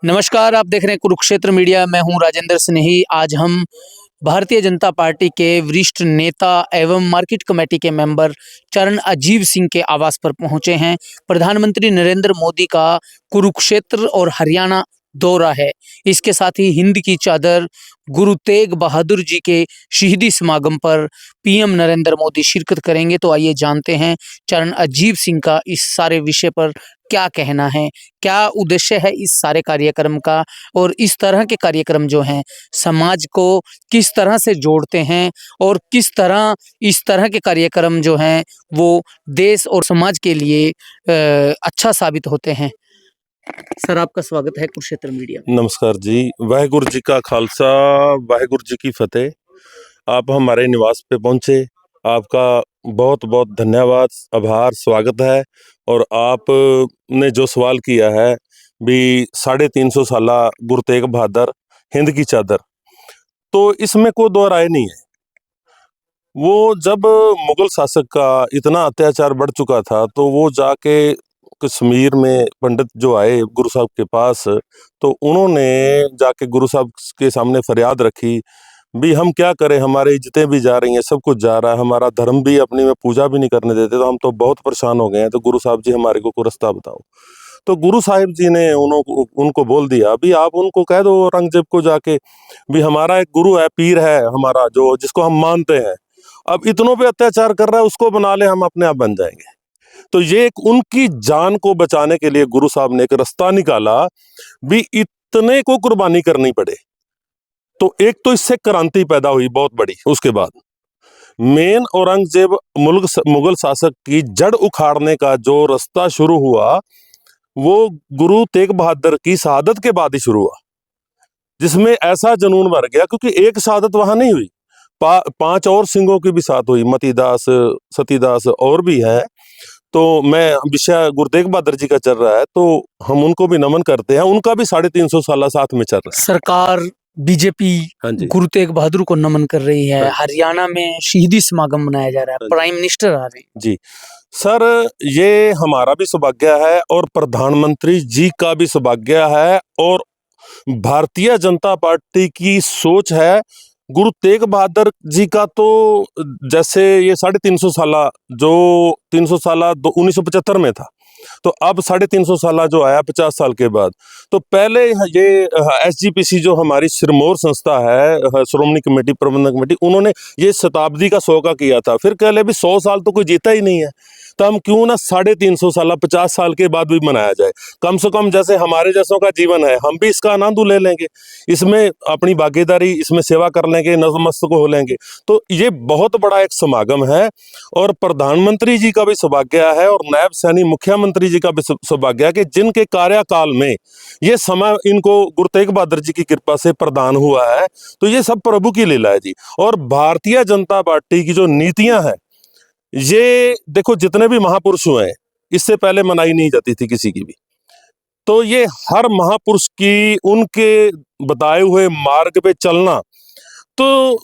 नमस्कार, आप देख रहे हैं कुरुक्षेत्र मीडिया। मैं हूं राजेंद्र स्नेही। आज हम भारतीय जनता पार्टी के वरिष्ठ नेता एवं मार्केट कमेटी के मेंबर चरण अजीब सिंह के आवास पर पहुंचे हैं। प्रधानमंत्री नरेंद्र मोदी का कुरुक्षेत्र और हरियाणा दौरा है। इसके साथ ही हिंद की चादर गुरु तेग बहादुर जी के शहीदी समागम पर पीएम नरेंद्र मोदी शिरकत करेंगे। तो आइए जानते हैं चरण अजीब सिंह का इस सारे विषय पर क्या कहना है, क्या उद्देश्य है इस सारे कार्यक्रम का, और इस तरह के कार्यक्रम जो हैं समाज को किस तरह से जोड़ते हैं और किस तरह इस तरह के कार्यक्रम जो हैं वो देश और समाज के लिए अच्छा साबित होते हैं। सर, आपका स्वागत है कुरुक्षेत्र मीडिया में। नमस्कार जी। वाहेगुरु जी का खालसा, वाहेगुरु जी की फतेह। आप हमारे निवास पे पहुंचे, आपका बहुत बहुत धन्यवाद, आभार, स्वागत है। और आपने जो सवाल किया है भी 350 साला गुरु तेग बहादुर हिंद की चादर, तो इसमें कोई दो राय नहीं है। वो जब मुगल शासक का इतना अत्याचार बढ़ चुका था तो वो जाके कश्मीर में पंडित जो आए गुरु साहब के पास, तो उन्होंने जाके गुरु साहब के सामने फरियाद रखी भी हम क्या करें, हमारी इज्जतें भी जा रही हैं, सब कुछ जा रहा है, हमारा धर्म भी अपनी में पूजा भी नहीं करने देते, तो हम तो बहुत परेशान हो गए हैं, तो गुरु साहब जी हमारे को कोई रास्ता बताओ। तो गुरु साहिब जी ने उनको बोल दिया भी आप उनको कह दो औरंगजेब को जाके भी हमारा एक गुरु है, पीर है हमारा, जो जिसको हम मानते हैं, अब इतनों पे अत्याचार कर रहा है, उसको बना ले, हम अपने आप बन जाएंगे। तो ये एक उनकी जान को बचाने के लिए गुरु साहब ने एक रास्ता निकाला भी इतने को कुर्बानी करनी पड़े। तो एक तो इससे क्रांति पैदा हुई बहुत बड़ी। उसके बाद मेन औरंगजेब मुगल शासक की जड़ उखाड़ने का जो रास्ता शुरू हुआ वो गुरु तेग बहादुर की शहादत के बाद ही शुरू हुआ, जिसमें ऐसा जुनून भर गया, क्योंकि एक शहादत वहां नहीं हुई, 5 और सिंहों की भी साथ हुई, मतीदास, सतीदास और भी है। तो मैं विषय गुरु तेग बहादुर जी का चल रहा है तो हम उनको भी नमन करते हैं, उनका भी 350 साल साथ में चल रहा है। सरकार बीजेपी गुरु तेग बहादुर को नमन कर रही है। हरियाणा में शहीदी समागम मनाया जा रहा है, प्राइम मिनिस्टर आ रहे हैं। जी सर, ये हमारा भी सौभाग्य है और प्रधानमंत्री जी का भी सौभाग्य है, और भारतीय जनता पार्टी की सोच है। गुरु तेग बहादुर जी का तो जैसे ये 350 साला, जो 300 साला 1975 में था, तो अब 350 साला जो आया 50 साल के बाद, तो पहले ये SGPC जो हमारी सिरमौर संस्था है, श्रोमणी कमेटी प्रबंधक कमेटी, उन्होंने ये शताब्दी का 100 का किया था। फिर कह ले भी 100 साल तो कोई जीता ही नहीं है, तो हम क्यों ना 350 साल 50 साल के बाद भी मनाया जाए। कम से कम जैसे हमारे जैसों का जीवन है, हम भी इसका आनंद ले लेंगे, इसमें अपनी भागीदारी, इसमें सेवा कर लेंगे, नतमस्तक हो लेंगे। तो ये बहुत बड़ा एक समागम है, और प्रधानमंत्री जी का भी सौभाग्य है और नायब सैनी मुख्यमंत्री जी का भी सौभाग्य है कि जिनके कार्यकाल में ये समय इनको गुरु तेग बहादुर जी की कृपा से प्रदान हुआ है। तो ये सब प्रभु की लीला है जी। और भारतीय जनता पार्टी की जो नीतियां हैं, ये देखो, जितने भी महापुरुष हुए हैं इससे पहले मनाई नहीं जाती थी किसी की भी, तो ये हर महापुरुष की उनके बताए हुए मार्ग पे चलना, तो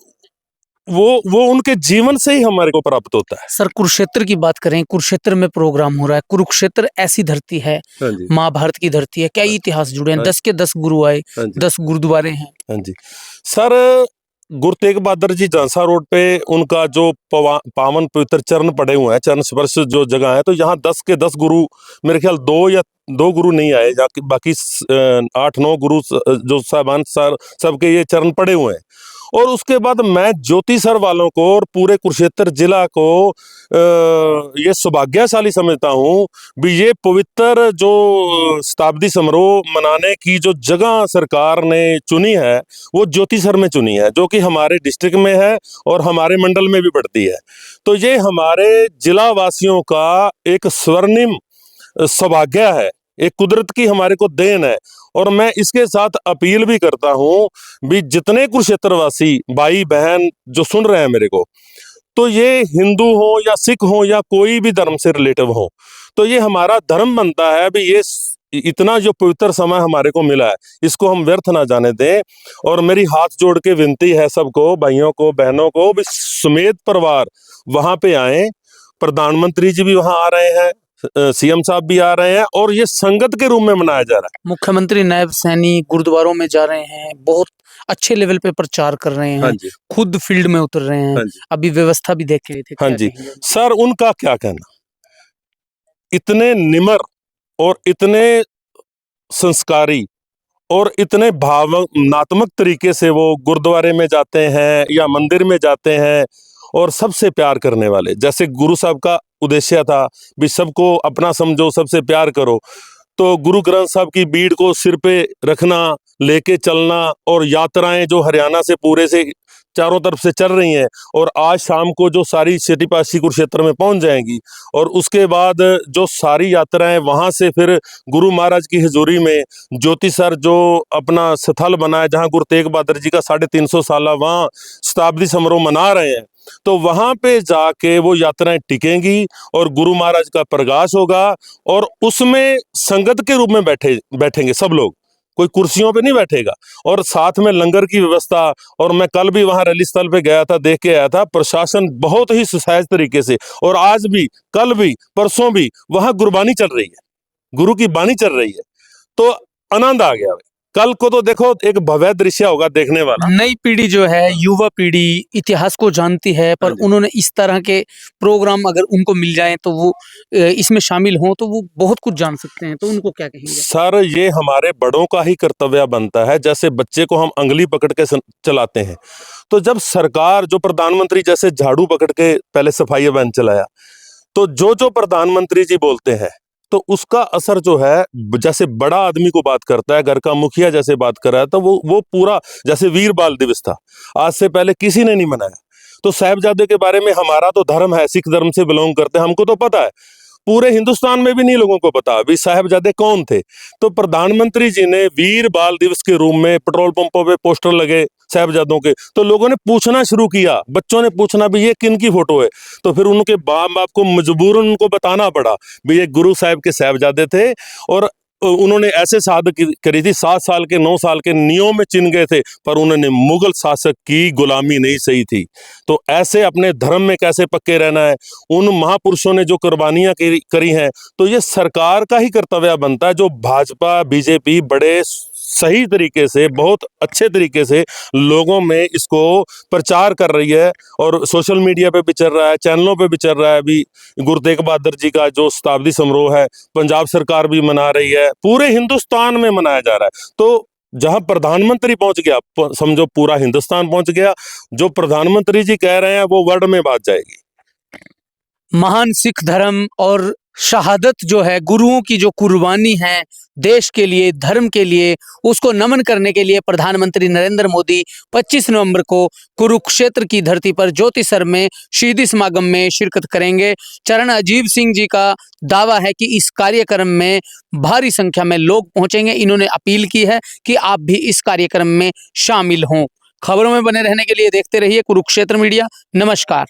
वो उनके जीवन से ही हमारे को प्राप्त होता है। सर, कुरुक्षेत्र की बात करें, कुरुक्षेत्र में प्रोग्राम हो रहा है। कुरुक्षेत्र ऐसी धरती है, महाभारत की धरती है, कई इतिहास जुड़े हैं, 10 के 10 गुरु आए, 10 गुरुद्वारे हैं। हाँ जी सर, गुरु तेग बहादुर जी झांसा रोड पे उनका जो पावन पवित्र चरण पड़े हुए हैं, चरण स्पर्श जो जगह है, तो यहाँ 10 के 10 गुरु, मेरे ख्याल 2 गुरु नहीं आए, बाकी 8-9 गुरु जो साहबान सर सबके ये चरण पड़े हुए हैं। और उसके बाद मैं ज्योतिसर वालों को और पूरे कुरुक्षेत्र जिला को ये सौभाग्यशाली समझता हूँ भी ये पवित्र जो शताब्दी समारोह मनाने की जो जगह सरकार ने चुनी है वो ज्योतिसर में चुनी है, जो कि हमारे डिस्ट्रिक्ट में है और हमारे मंडल में भी पड़ती है। तो ये हमारे जिला वासियों का एक स्वर्णिम सौभाग्य है, एक कुदरत की हमारे को देन है। और मैं इसके साथ अपील भी करता हूं भी जितने कुरुक्षेत्रवासी भाई बहन जो सुन रहे हैं मेरे को, तो ये हिंदू हो या सिख हो या कोई भी धर्म से रिलेटिव हो, तो ये हमारा धर्म बनता है भी ये इतना जो पवित्र समय हमारे को मिला है इसको हम व्यर्थ ना जाने दें। और मेरी हाथ जोड़ के विनती है सबको, भाइयों को बहनों को भी, समेत परिवार वहां पे आए। प्रधानमंत्री जी भी वहां आ रहे हैं, सीएम साहब भी आ रहे हैं और ये संगत के रूप में मनाया जा रहा है। मुख्यमंत्री नायब सैनी गुरुद्वारों में जा रहे हैं, बहुत अच्छे लेवल पे प्रचार कर रहे हाँ हैं, जी, खुद फील्ड में उतर रहे हैं, हाँ जी, अभी व्यवस्था भी देख के गए थे, हाँ क्या जी। कहेंगे? सर उनका क्या कहना, इतने निमर और इतने संस्कारी और इतने भावनात्मक तरीके से वो गुरुद्वारे में जाते हैं या मंदिर में जाते हैं और सबसे प्यार करने वाले, जैसे गुरु साहब का उद्देश्य था भी सबको अपना समझो, सबसे प्यार करो। तो गुरु ग्रंथ साहब की बीड़ को सिर पे रखना, लेके चलना, और यात्राएं जो हरियाणा से पूरे से चारों तरफ से चल रही हैं और आज शाम को जो सारी सिटी पासी कुरुक्षेत्र में पहुंच जाएंगी, और उसके बाद जो सारी यात्राएं वहां से फिर गुरु महाराज की हजूरी में ज्योतिसर जो अपना स्थल बना है जहां गुरु तेग बहादुर जी का 350 साल वहां शताब्दी समारोह मना रहे हैं, तो वहां पे जाके वो यात्राएं टिकेंगी और गुरु महाराज का प्रकाश होगा और उसमें संगत के रूप में बैठेंगे सब लोग, कोई कुर्सियों पे नहीं बैठेगा, और साथ में लंगर की व्यवस्था। और मैं कल भी वहां रैली स्थल पे गया था, देख के आया था, प्रशासन बहुत ही सुसज्जित तरीके से, और आज भी, कल भी, परसों भी वहां गुरबानी चल रही है, गुरु की बानी चल रही है, तो आनंद आ गया। कल को तो देखो एक भव्य दृश्य होगा देखने वाला। नई पीढ़ी जो है, युवा पीढ़ी इतिहास को जानती है, पर हाँ जी। उन्होंने इस तरह के प्रोग्राम अगर उनको मिल जाए तो वो इसमें शामिल हों तो वो बहुत कुछ जान सकते हैं, तो उनको क्या कहेंगे? सर ये हमारे बड़ों का ही कर्तव्य बनता है, जैसे बच्चे को हम अंगुली पकड़ के चलाते हैं, तो जब सरकार जो प्रधानमंत्री जैसे झाड़ू पकड़ के पहले सफाई अभियान चलाया, तो जो प्रधानमंत्री जी बोलते हैं तो उसका असर जो है, जैसे बड़ा आदमी को बात करता है, घर का मुखिया जैसे बात कर रहा है, तो वो पूरा, जैसे वीर बाल दिवस था, आज से पहले किसी ने नहीं मनाया, तो साहिबजादे के बारे में हमारा तो धर्म है, सिख धर्म से बिलोंग करते हैं, हमको तो पता है, पूरे हिंदुस्तान में भी नहीं लोगों को पता अभी साहिबजादे कौन थे। तो प्रधानमंत्री जी ने वीर बाल दिवस के रूप में पेट्रोल पंपों पे पोस्टर लगे साहिबजादों के, तो लोगों ने पूछना शुरू किया, बच्चों ने पूछना भी ये किन की फोटो है, तो फिर उनके बाप को मजबूरन उनको बताना पड़ा भी ये गुरु साहिब के साहिबजादे थे, और उन्होंने ऐसे शहादत करी थी, 7 साल के 9 साल के नियों में चिन गए थे, पर उन्होंने मुगल शासक की गुलामी नहीं सही थी। तो ऐसे अपने धर्म में कैसे पक्के रहना है, उन महापुरुषों ने जो कुर्बानियां करी हैं, तो ये सरकार का ही कर्तव्य बनता है, जो भाजपा बीजेपी बड़े सही तरीके से, बहुत अच्छे तरीके से लोगों में इसको प्रचार कर रही है, और सोशल मीडिया पे भी चल रहा है, चैनलों पे भी चल रहा है। अभी गुरु तेग बहादुर जी का जो शताब्दी समारोह है, पंजाब सरकार भी मना रही है, पूरे हिंदुस्तान में मनाया जा रहा है। तो जहां प्रधानमंत्री पहुंच गया, समझो पूरा हिंदुस्तान पहुंच गया, जो प्रधानमंत्री जी कह रहे हैं वो वर्ड में बात जाएगी। महान सिख धर्म और शहादत जो है, गुरुओं की जो कुर्बानी है देश के लिए, धर्म के लिए, उसको नमन करने के लिए प्रधानमंत्री नरेंद्र मोदी 25 नवंबर को कुरुक्षेत्र की धरती पर ज्योतिसर में शहीदी समागम में शिरकत करेंगे। चरण अजीब सिंह जी का दावा है कि इस कार्यक्रम में भारी संख्या में लोग पहुंचेंगे। इन्होंने अपील की है कि आप भी इस कार्यक्रम में शामिल हों। खबरों में बने रहने के लिए देखते रहिए कुरुक्षेत्र मीडिया। नमस्कार।